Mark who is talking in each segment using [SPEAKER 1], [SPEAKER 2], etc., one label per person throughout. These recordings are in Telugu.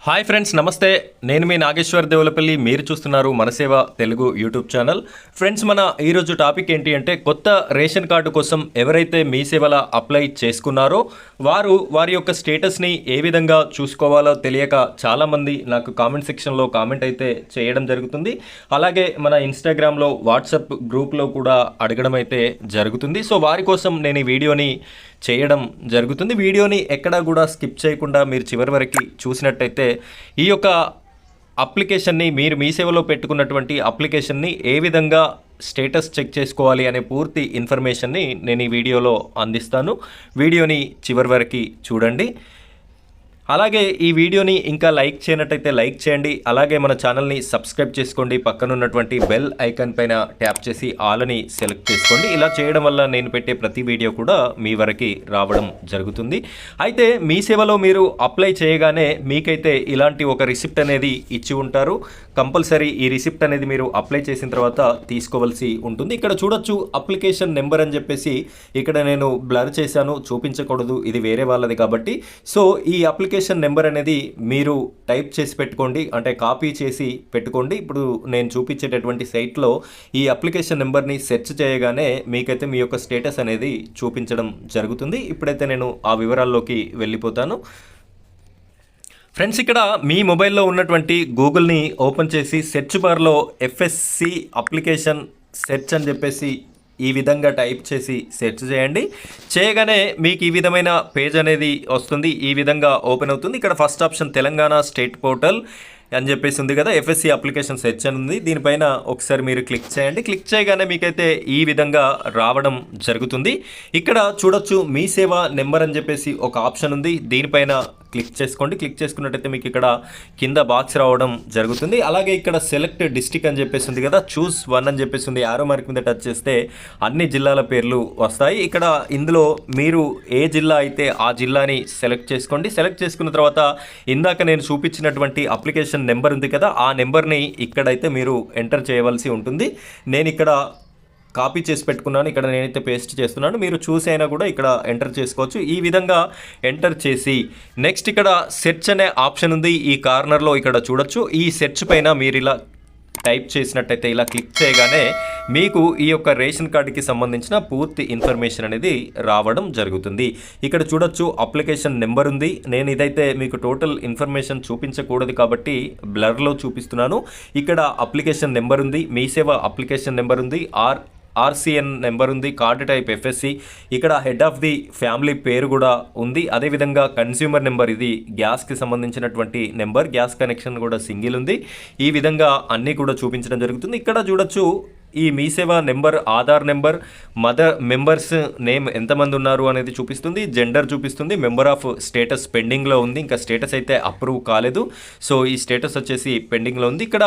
[SPEAKER 1] హాయ్ ఫ్రెండ్స్, నమస్తే. నేను మీ నాగేశ్వర్ దేవులపల్లి. మీరు చూస్తున్నారు మనసేవ తెలుగు యూట్యూబ్ ఛానల్. ఫ్రెండ్స్, మన ఈరోజు టాపిక్ ఏంటి అంటే, కొత్త రేషన్ కార్డు కోసం ఎవరైతే మీ సేవల అప్లై చేసుకున్నారో వారి యొక్క స్టేటస్ని ఏ విధంగా చూసుకోవాలో తెలియక చాలామంది నాకు కామెంట్ సెక్షన్లో కామెంట్ అయితే చేయడం జరుగుతుంది. అలాగే మన ఇన్స్టాగ్రామ్లో, వాట్సాప్ గ్రూప్లో కూడా అడగడం అయితే జరుగుతుంది. సో వారి కోసం నేను ఈ వీడియోని చేయడం జరుగుతుంది. వీడియోని ఎక్కడా కూడా స్కిప్ చేయకుండా మీరు చివరి వరకు చూసినట్టయితే ఈ యొక్క అప్లికేషన్ని, మీరు మీ సేవలో పెట్టుకున్నటువంటి అప్లికేషన్ని ఏ విధంగా స్టేటస్ చెక్ చేసుకోవాలి అనే పూర్తి ఇన్ఫర్మేషన్ని నేను ఈ వీడియోలో అందిస్తాను. వీడియోని చివరి వరకు చూడండి. అలాగే ఈ వీడియోని ఇంకా లైక్ చేయనట్టయితే లైక్ చేయండి. అలాగే మన ఛానల్ని సబ్స్క్రైబ్ చేసుకోండి. పక్కనున్నటువంటి బెల్ ఐకాన్ పైన ట్యాప్ చేసి ఆల్ని సెలెక్ట్ చేసుకోండి. ఇలా చేయడం వల్ల నేను పెట్టే ప్రతి వీడియో కూడా మీ వరకు రావడం జరుగుతుంది. అయితే మీ సేవలో మీరు అప్లై చేయగానే మీకైతే ఇలాంటి ఒక రిసిప్ట్ అనేది ఇచ్చి ఉంటారు. కంపల్సరీ ఈ రిసిప్ట్ అనేది మీరు అప్లై చేసిన తర్వాత తీసుకోవాల్సి ఉంటుంది. ఇక్కడ చూడొచ్చు, అప్లికేషన్ నెంబర్ అని చెప్పేసి ఇక్కడ నేను బ్లర్ చేశాను, చూపించకూడదు, ఇది వేరే వాళ్ళది కాబట్టి. సో ఈ అప్లికేషన్ నెంబర్ అనేది మీరు టైప్ చేసి పెట్టుకోండి, అంటే కాపీ చేసి పెట్టుకోండి. ఇప్పుడు నేను చూపించేటటువంటి సైట్లో ఈ అప్లికేషన్ నెంబర్ని సెర్చ్ చేయగానే మీకైతే మీ యొక్క స్టేటస్ అనేది చూపించడం జరుగుతుంది. ఇప్పుడైతే నేను ఆ వివరాల్లోకి వెళ్ళిపోతాను. ఫ్రెండ్స్, ఇక్కడ మీ మొబైల్లో ఉన్నటువంటి గూగుల్ని ఓపెన్ చేసి సెర్చ్ బార్లో ఎఫ్ఎస్సి అప్లికేషన్ సెర్చ్ అని చెప్పేసి ఈ విధంగా టైప్ చేసి సెర్చ్ చేయండి. చేయగానే మీకు ఈ విధమైన పేజ్ అనేది వస్తుంది. ఈ విధంగా ఓపెన్ అవుతుంది. ఇక్కడ first option Telangana state portal అని చెప్పేసి ఉంది కదా, ఎఫ్ఎస్సి అప్లికేషన్ సెర్చ్ అని ఉంది. దీనిపైన ఒకసారి మీరు క్లిక్ చేయండి. క్లిక్ చేయగానే మీకైతే ఈ విధంగా రావడం జరుగుతుంది. ఇక్కడ చూడొచ్చు, మీ సేవ నెంబర్ అని చెప్పేసి ఒక ఆప్షన్ ఉంది. దీనిపైన క్లిక్ చేసుకోండి. క్లిక్ చేసుకున్నట్టయితే మీకు ఇక్కడ కింద బాక్స్ రావడం జరుగుతుంది. అలాగే ఇక్కడ సెలెక్ట్ డిస్ట్రిక్ట్ అని చెప్పేసి ఉంది కదా, చూస్ 1 అని చెప్పేసి ఉంది. యారో మార్క్ మీద టచ్ చేస్తే అన్ని జిల్లాల పేర్లు వస్తాయి. ఇక్కడ ఇందులో మీరు ఏ జిల్లా అయితే ఆ జిల్లాని సెలెక్ట్ చేసుకోండి. సెలెక్ట్ చేసుకున్న తర్వాత ఇందాక నేను చూపించినటువంటి అప్లికేషన్ నెంబర్ ఉంది కదా, ఆ నెంబర్ని ఇక్కడైతే మీరు ఎంటర్ చేయవలసి ఉంటుంది. నేను ఇక్కడ కాపీ చేసి పెట్టుకున్నాను. ఇక్కడ నేనైతే పేస్ట్ చేస్తున్నాను. మీరు చూసి అయినా కూడా ఇక్కడ ఎంటర్ చేసుకోవచ్చు. ఈ విధంగా ఎంటర్ చేసి నెక్స్ట్ ఇక్కడ సెర్చ్ అనే ఆప్షన్ ఉంది. ఈ కార్నర్లో ఇక్కడ చూడొచ్చు. ఈ సెర్చ్ పైన మీరు ఇలా టైప్ చేసినట్టయితే, ఇలా క్లిక్ చేయగానే మీకు ఈ యొక్క రేషన్ కార్డుకి సంబంధించిన పూర్తి ఇన్ఫర్మేషన్ అనేది రావడం జరుగుతుంది. ఇక్కడ చూడొచ్చు, అప్లికేషన్ నెంబర్ ఉంది. నేను ఇదైతే మీకు టోటల్ ఇన్ఫర్మేషన్ చూపించకూడదు కాబట్టి బ్లర్లో చూపిస్తున్నాను. ఇక్కడ అప్లికేషన్ నెంబర్ ఉంది, మీ సేవ అప్లికేషన్ నెంబర్ ఉంది, ఆర్సిఎన్ నెంబర్ ఉంది, కార్డు టైప్ ఎఫ్ఎస్సి, ఇక్కడ హెడ్ ఆఫ్ ది ఫ్యామిలీ పేరు కూడా ఉంది. అదేవిధంగా కన్స్యూమర్ నెంబర్, ఇది గ్యాస్కి సంబంధించినటువంటి నెంబర్, గ్యాస్ కనెక్షన్ కూడా సింగిల్ ఉంది. ఈ విధంగా అన్నీ కూడా చూపించడం జరుగుతుంది. ఇక్కడ చూడొచ్చు, ఈ మీ సేవ number, Aadhaar number, mother members name ఎంతమంది ఉన్నారు అనేది చూపిస్తుంది, జెండర్ చూపిస్తుంది, మెంబర్ ఆఫ్ స్టేటస్ పెండింగ్లో ఉంది, ఇంకా స్టేటస్ అయితే అప్రూవ్ కాలేదు. సో ఈ స్టేటస్ వచ్చేసి పెండింగ్లో ఉంది. ఇక్కడ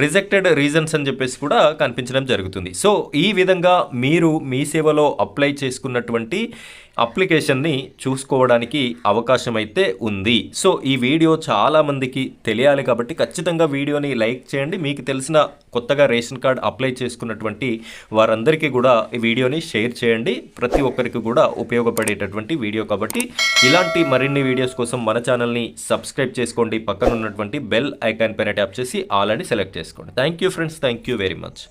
[SPEAKER 1] రిజెక్టెడ్ రీజన్స్ అని చెప్పేసి కూడా కనిపించడం జరుగుతుంది. సో ఈ విధంగా మీరు మీ సేవలో అప్లై చేసుకున్నటువంటి అప్లికేషన్ని చూసుకోవడానికి అవకాశం అయితే ఉంది. సో ఈ వీడియో చాలామందికి తెలియాలి కాబట్టి ఖచ్చితంగా వీడియోని లైక్ చేయండి. మీకు తెలిసిన కొత్తగా రేషన్ కార్డ్ అప్లై చేసుకున్నటువంటి వారందరికీ కూడా ఈ వీడియోని షేర్ చేయండి. ప్రతి ఒక్కరికి కూడా ఉపయోగపడేటటువంటి వీడియో కాబట్టి ఇలాంటి మరిన్ని వీడియోస్ కోసం మన ఛానల్ని సబ్స్క్రైబ్ చేసుకోండి. పక్కన ఉన్నటువంటి బెల్ ఐకాన్ పైన ట్యాప్ చేసి ఆల్ అని సెలెక్ట్ చేసుకోండి. Thank you friends, thank you very much.